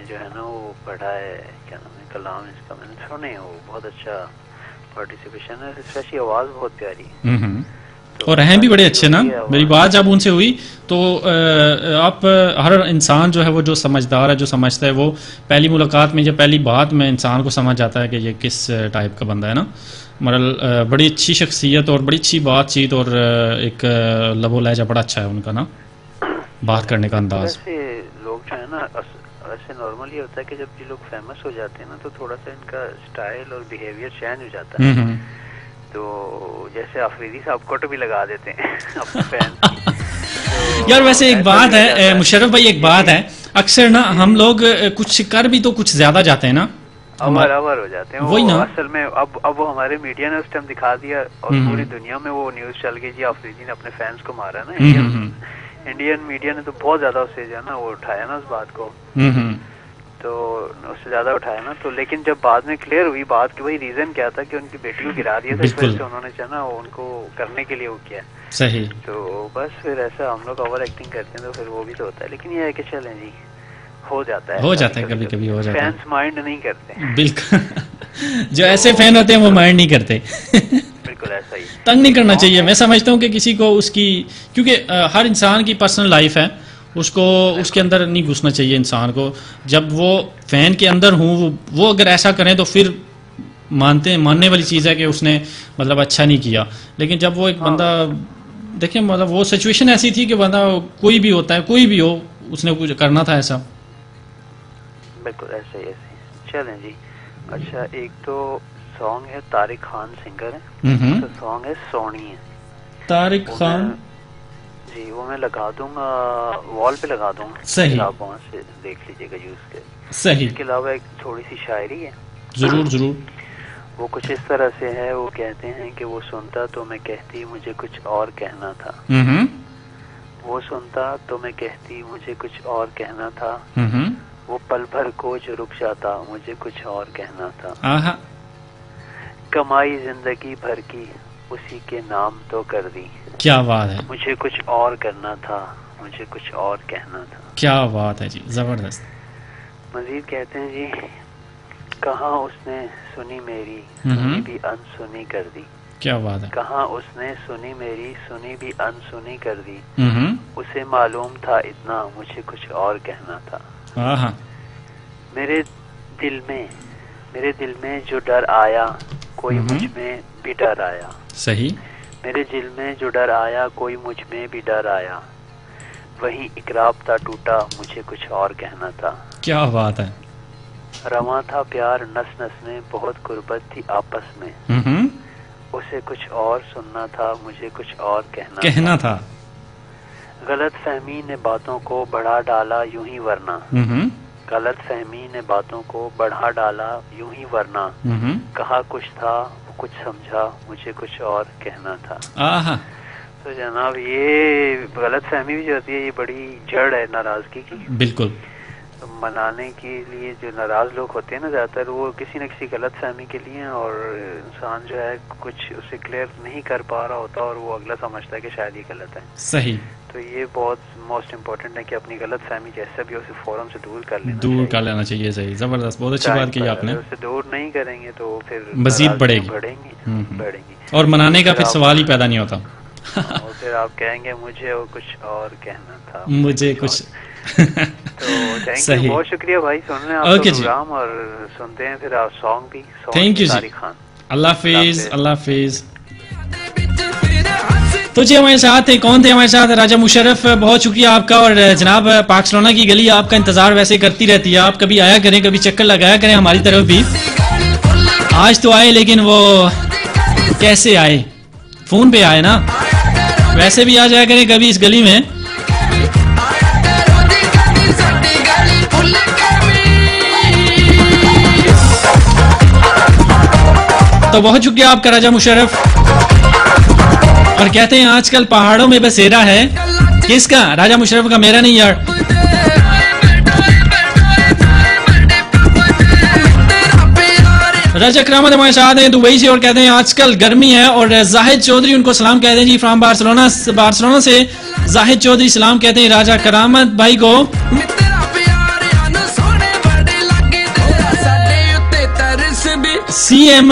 جو ہے نا وہ پڑھا ہے, کیا نام ہے, کلام اس کا میں نے سنے, وہ بہت اچھا پارٹیسپیشن ہے, اسپیشلی آواز بہت پیاری ہے اور ہیں بھی بڑے اچھے نا. میری بات جب ان سے ہوئی تو آپ ہر انسان جو ہے وہ جو سمجھدار ہے, جو سمجھتا ہے, وہ پہلی ملاقات میں یا پہلی بات میں انسان کو سمجھ جاتا ہے کہ یہ کس ٹائپ کا بندہ ہے نا. مطلب بڑی اچھی شخصیت اور بڑی اچھی بات چیت اور ایک لب و لہجہ بڑا اچھا ہے ان کا نا, بات کرنے کا انداز. ویسے لوگ جو ہے نا ایسے نارمل یہ ہوتا ہے کہ جب یہ لوگ فیمس ہو جاتے ہیں نا تو تھوڑا سا ان کا اسٹائل اور بیہیویئر چینج ہو جاتا ہے. تو جیسے آفریدی صاحب کو بھی لگا دیتے ہیں اپنے فین. یار ویسے ایک بات ہے مشرف بھائی, ایک بات ہے, اکثر نا ہم لوگ کچھ کر بھی تو کچھ زیادہ جاتے ہیں نا, اوور ہو جاتے ہیں. وہی نا اصل میں اب وہ ہمارے میڈیا نے اس ٹائم دکھا دیا اور پوری دنیا میں وہ نیوز چل گئی جی آفریدی نے اپنے فینس کو مارا نا. انڈین میڈیا نے تو بہت زیادہ اس سے جو ہے نا وہ اٹھایا نا اس بات کو, تو اس سے زیادہ اٹھایا نا. تو لیکن جب بعد میں کلیئر ہوئی بات کہ وہی ریزن کیا تھا کہ ان کی بیٹی کو گرا دیا تھا, اس وجہ سے انہوں نے جو نا ان کو کرنے کے لیے وہ کیا. صحیح. تو بس پھر ایسا ہم لوگ اوور ایکٹنگ کرتے ہیں تو پھر وہ بھی تو ہوتا ہے. لیکن یہ ہے کہ چلیں جی, ہو جاتا ہے کبھی کبھی ہو جاتا ہے. فینس مائنڈ نہیں کرتے. بالکل, جو ایسے فین ہوتے ہیں وہ مائنڈ نہیں کرتے. بالکل ایسا ہی, تنگ نہیں کرنا چاہیے. میں سمجھتا ہوں کہ کسی کو اس کی, کیونکہ ہر انسان کی پرسنل لائف ہے, اس کو اس کے اندر نہیں گھسنا چاہیے انسان کو. جب وہ فین کے اندر ہوں, وہ اگر ایسا کریں تو پھر ماننے والی چیز ہے کہ اس نے مطلب اچھا نہیں کیا. لیکن جب وہ ایک بندہ دیکھیں, مطلب وہ سچویشن ایسی تھی کہ بندہ کوئی بھی ہوتا ہے, کوئی بھی ہو, اس نے کچھ کرنا تھا ایسا. بالکل ایسے ہی. چلیں جی. اچھا, ایک تو سانگ ہے, طارق خان سنگر ہے, تو سانگ ہے سونی ہے. طارق خان جی, وہ میں لگا دوں گا, وال پہ لگا دوں گا. صحیح, آپ وہاں سے دیکھ لیجیے گا یوز کے. صحیح. اس کے علاوہ ایک تھوڑی سی شاعری ہے. ضرور. وہ کچھ اس طرح سے ہے, وہ کہتے ہیں کہ وہ سنتا تو میں کہتی مجھے کچھ اور کہنا تھا. وہ سنتا تو میں کہتی مجھے کچھ اور کہنا تھا. وہ پل بھر کو جو رک جاتا مجھے کچھ اور کہنا تھا. کمائی زندگی بھر کی اسی کے نام تو کر دی. کیا بات ہے. مجھے کچھ اور کرنا تھا, مجھے کچھ اور کہنا تھا. کیا بات ہے جی, زبردست. مزید کہتے ہیں جی, کہاں اس نے سنی میری سنی بھی انسنی کر دی. کیا بات ہے. کہاں اس نے سنی میری سنی بھی انسنی کر دی. اسے معلوم تھا اتنا مجھے کچھ اور کہنا تھا. میرے دل میں جو ڈر آیا کوئی مجھ میں بھی ڈر آیا. صحیح. میرے دل میں جو ڈر آیا کوئی مجھ میں بھی ڈر آیا. وہیں ایک رابطہ ٹوٹا مجھے کچھ اور کہنا تھا. کیا بات ہے. رواں تھا پیار نس نس میں, بہت غربت تھی آپس میں. اسے کچھ اور سننا تھا مجھے کچھ اور کہنا تھا. غلط فہمی نے باتوں کو بڑھا ڈالا یوں ہی ورنہ. غلط فہمی نے باتوں کو بڑھا ڈالا یوں ہی ورنہ. کہا کچھ تھا وہ کچھ سمجھا مجھے کچھ اور کہنا تھا. تو جناب یہ غلط فہمی بھی جو ہوتی ہے یہ بڑی جڑ ہے ناراضگی کی. بالکل. منانے کے لیے جو ناراض لوگ ہوتے ہیں نا زیادہ تر وہ کسی نہ کسی غلط فہمی کے لیے, اور انسان جو ہے کچھ اسے کلیئر نہیں کر پا رہا ہوتا اور وہ اگلا سمجھتا ہے کہ شاید یہ غلط ہے. صحیح. تو یہ بہت موسٹ امپورٹنٹ ہے کہ اپنی غلط فہمی جیسا بھی اسے فوراً سے دور کر لینا چاہیے. صحیح, زبردست, بہت اچھی بات کی آپ نے. اسے دور نہیں کریں گے تو پھر مزید بڑھے گی اور منانے کا پھر سوال ہی پیدا نہیں ہوتا. اور پھر آپ کہیں گے مجھے وہ کچھ اور کہنا تھا, مجھے کچھ. تو بہت شکریہ بھائی, سن رہے ہیں آپ پروگرام اور سنتے ہیں پھر آپ سانگ بھی. تھینک یو جی, اللہ حافظ. اللہ حافظ. تو جی ہمارے ساتھ تھے, کون تھے ہمارے ساتھ؟ راجہ مشرف. بہت شکریہ آپ کا. اور جناب پاکستان کی گلی آپ کا انتظار ویسے کرتی رہتی ہے, آپ کبھی آیا کریں, کبھی چکر لگایا کریں ہماری طرف بھی. آج تو آئے لیکن وہ کیسے آئے, فون پہ آئے نا, ویسے بھی آ جایا کریں کبھی اس گلی میں. تو بہت شکریہ آپ کا راجہ مشرف. اور کہتے ہیں آج کل پہاڑوں میں بسیرا ہے. کس کا؟ راجہ مشرف کا, میرا نہیں یار. راجہ کرامت ہمارے ساتھ ہیں دبئی سے, اور کہتے ہیں آج کل گرمی ہے. اور زاہد چودھری ان کو سلام کہتے ہیں جی, فرام بارسلونا سے زاہد چودھری سلام کہتے ہیں راجہ کرامت بھائی کو. CM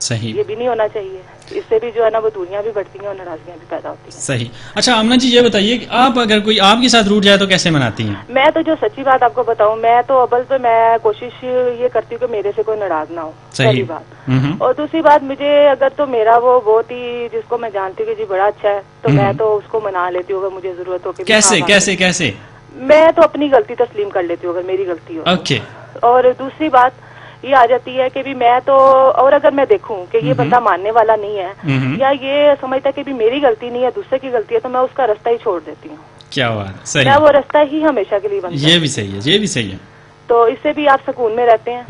صحیح. یہ بھی نہیں ہونا چاہیے. اس سے بھی جو ہے نا وہ دوریاں بھی بڑھتی ہیں اور ناراضگیاں بھی پیدا ہوتی ہیں. صحیح. اچھا آمنہ جی یہ بتائیے کہ آپ اگر کوئی آپ کے ساتھ روٹ جائے تو کیسے مناتی ہیں؟ میں تو جو سچی بات آپ کو بتاؤں، میں تو اول تو میں کوشش یہ کرتی ہوں کہ میرے سے کوئی ناراض نہ ہو. پہلی بات. اور دوسری بات، مجھے اگر تو میرا وہ بہت ہی جس کو میں جانتی ہوں کہ جی بڑا اچھا ہے تو میں تو اس کو منا لیتی ہوں اگر مجھے ضرورت ہو. کیسے میں تو اپنی غلطی تسلیم کر لیتی ہوں اگر میری غلطی ہو. اوکے. اور دوسری بات یہ آ جاتی ہے کہ بھی میں تو، اور اگر میں دیکھوں کہ یہ بندہ ماننے والا نہیں ہے یا یہ سمجھتا ہے کہ بھی میری غلطی نہیں ہے دوسرے کی غلطی ہے تو میں اس کا رستہ ہی چھوڑ دیتی ہوں. کیا بات. صحیح. میں وہ رستہ ہی ہمیشہ کے لیے بنتا. یہ بھی صحیح ہے. تو اس سے بھی آپ سکون میں رہتے ہیں.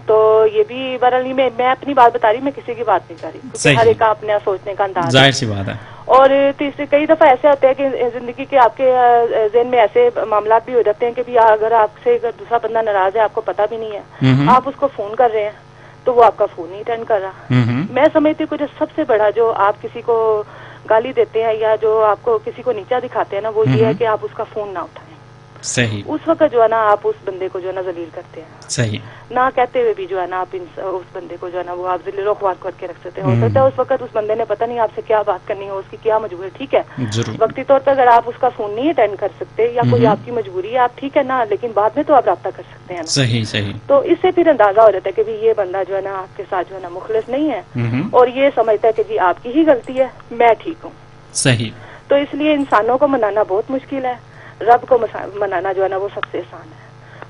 تو یہ بھی بہرحال میں اپنی بات بتا رہی ہوں، میں کسی کی بات نہیں کر رہی کیونکہ ہر ایک کا اپنا سوچنے کا انداز. ظاہر سی بات ہے. اور تیسری کئی دفعہ ایسے ہوتے ہیں کہ زندگی کے آپ کے ذہن میں ایسے معاملات بھی ہو جاتے ہیں کہ بھی اگر آپ سے دوسرا بندہ ناراض ہے، آپ کو پتہ بھی نہیں ہے، آپ اس کو فون کر رہے ہیں تو وہ آپ کا فون نہیں اٹینڈ کر رہا. میں سمجھتی ہوں کہ جو سب سے بڑا جو آپ کسی کو گالی دیتے ہیں یا جو آپ کو کسی کو نیچا دکھاتے ہیں نا، وہ یہ ہے کہ آپ اس کا فون نہ اٹھائیں. صحیح. اس وقت جو ہے نا آپ اس بندے کو جو ہے نا ذلیل کرتے ہیں. صحیح. نہ کہتے ہوئے بھی جو ہے نا آپ اس بندے کو جو ہے نا وہ آپ ذلیل و خوار کر کے رکھ سکتے ہیں. ہو سکتا ہے اس وقت اس بندے نے پتہ نہیں آپ سے کیا بات کرنی ہو، اس کی کیا مجبوری. ٹھیک ہے، وقتی طور پر اگر آپ اس کا فون نہیں اٹینڈ کر سکتے یا کوئی آپ کی مجبوری ہے، آپ ٹھیک ہے نا، لیکن بعد میں تو آپ رابطہ کر سکتے ہیں. صحیح. تو اس سے پھر اندازہ ہو جاتا ہے کہ یہ بندہ جو ہے نا آپ کے ساتھ جو ہے نا مخلص نہیں ہے اور یہ سمجھتا ہے کہ جی آپ کی ہی غلطی ہے، میں ٹھیک ہوں. صحیح. تو اس لیے انسانوں کو منانا بہت مشکل ہے، رب کو منانا جو ہے نا وہ سب سے آسان ہے.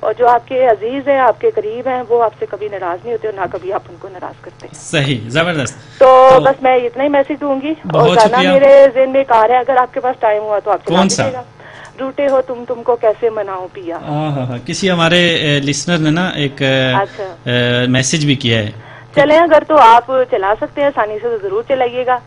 اور جو آپ کے عزیز ہیں، آپ کے قریب ہیں، وہ آپ سے کبھی ناراض نہیں ہوتے اور نہ کبھی آپ ان کو ناراض کرتے ہیں. صحیح. زبردست. تو بس میں اتنا ہی میسج دوں گی. اور گانا میرے ذہن میں ایک آ رہا ہے، اگر آپ کے پاس ٹائم ہوا تو آپ چلا دیجیے گا. روٹے ہو تم کو کیسے مناؤ پیا. کسی ہمارے لسنر نے نا ایک میسج بھی کیا ہے. چلیں اگر تو آپ چلا سکتے ہیں آسانی سے تو ضرور چلائیے گا.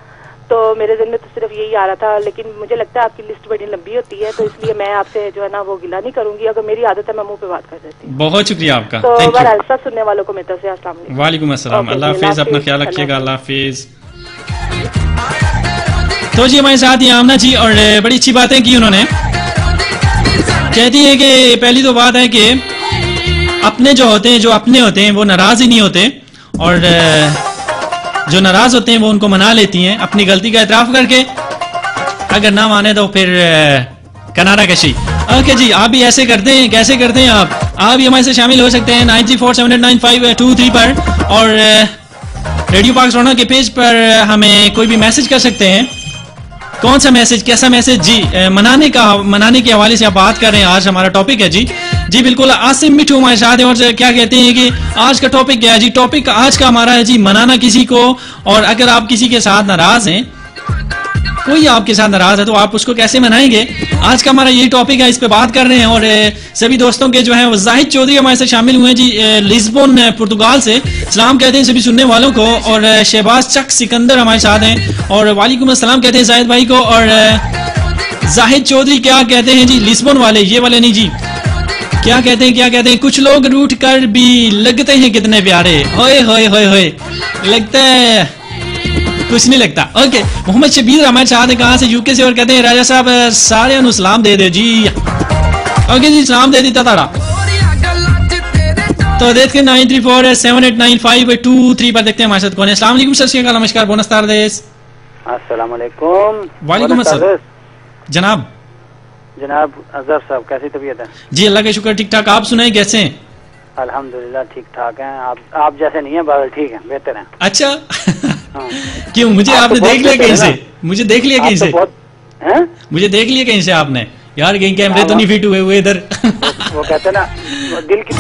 تو میرے ذہن میں تو صرف یہی آ رہا تھا، لیکن مجھے لگتا ہے آپ کی لسٹ بڑی لمبی ہوتی ہے تو اس لیے میں آپ سے جو ہے نا وہ گلہ نہیں کروں گی. اگر میری عادت ہے میں منہ پہ بات کر دیتی ہوں. بہت شکریہ آپ کا. تو بہرحال سب سننے والوں کو میری طرف سے السلام علیکم. وعلیکم السلام. اللہ حافظ. اپنا خیال رکھیے گا. اللہ حافظ. تو جی ہمارے ساتھ یہ آمنہ جی، اور بڑی اچھی باتیں کی انہوں نے. کہتی ہے کہ پہلی تو بات ہے کہ اپنے جو ہوتے ہیں، جو اپنے ہوتے ہیں وہ ناراض ہی نہیں ہوتے، اور جو ناراض ہوتے ہیں وہ ان کو منا لیتی ہیں اپنی غلطی کا اعتراف کر کے. اگر نہ مانے تو پھر کنارہ کشی. اوکے جی، آپ بھی ایسے کرتے ہیں؟ کیسے کرتے ہیں آپ بھی ہمارے سے شامل ہو سکتے ہیں 9347895223 پر، اور ریڈیو پاک سونا کے پیج پر ہمیں کوئی بھی میسج کر سکتے ہیں. کون سا میسج، کیسا میسج؟ جی منانے کے حوالے سے آپ بات کر رہے ہیں. آج ہمارا ٹاپک ہے جی بالکل. آصم مٹھو ہمارے ساتھ ہیں اور کیا کہتے ہیں کہ آج کا ٹاپک کیا ہے جی؟ ٹاپک آج کا ہمارا ہے جی منانا کسی کو. اور اگر آپ کسی کے ساتھ ناراض ہیں، کوئی آپ کے ساتھ ناراض ہے تو آپ اس کو کیسے منائیں گے؟ آج کا ہمارا یہی ٹاپک ہے، اس پہ بات کر رہے ہیں. اور سبھی دوستوں کے جو ہیں وہ زاہد چودھری ہمارے ساتھ شامل ہوئے ہیں جی لسبون پرتگال سے. سلام کہتے ہیں سبھی سننے والوں کو. اور شہباز چک سکندر ہمارے ساتھ ہیں اور وعلیکم السلام کہتے ہیں زاہد بھائی کو. اور زاہد چودھری کیا کہتے ہیں جی؟ لسبون والے، یہ والے نہیں جی. کیا کہتے ہیں؟ کچھ لوگ روٹ کر بھی لگتے ہیں کتنے پیارے. ہوئے ہوئے ہوئے ہوئے، لگتا ہے کچھ نہیں لگتا. اوکے. محمد شبیر ہمارے ساتھ ہیں، کہاں سے؟ یو کے سے. اور کہتے ہیں راجہ صاحب سارے انو سلام دے دے جی. اوکے جی، سلام دے دیتا تھا. تو دیکھتے ہیں 9347895223 پر دیکھتے ہیں ہمارے ساتھ کون ہے. السلام علیکم. سر کا نمسکار. بونس تاردیس. السلام علیکم. وعلیکم السلام. جناب اظہر صاحب کیسی طبیعت ہے؟ جی اللہ کا شکر، ٹھیک ٹھاک. آپ سنائیں کیسے ہیں؟ الحمدللہ ٹھیک ٹھاک ہیں. آپ جیسے نہیں ہیں، بادل ٹھیک ہیں، بہتر ہیں. اچھا. کیوں؟ مجھے آپ نے دیکھ لیا کہیں سے؟ مجھے دیکھ لیا کہیں سے آپ نے؟ یار کہیں کیمرے تو نہیں فٹ ہوئے ادھر. وہ کہتے ہیں نا دل کی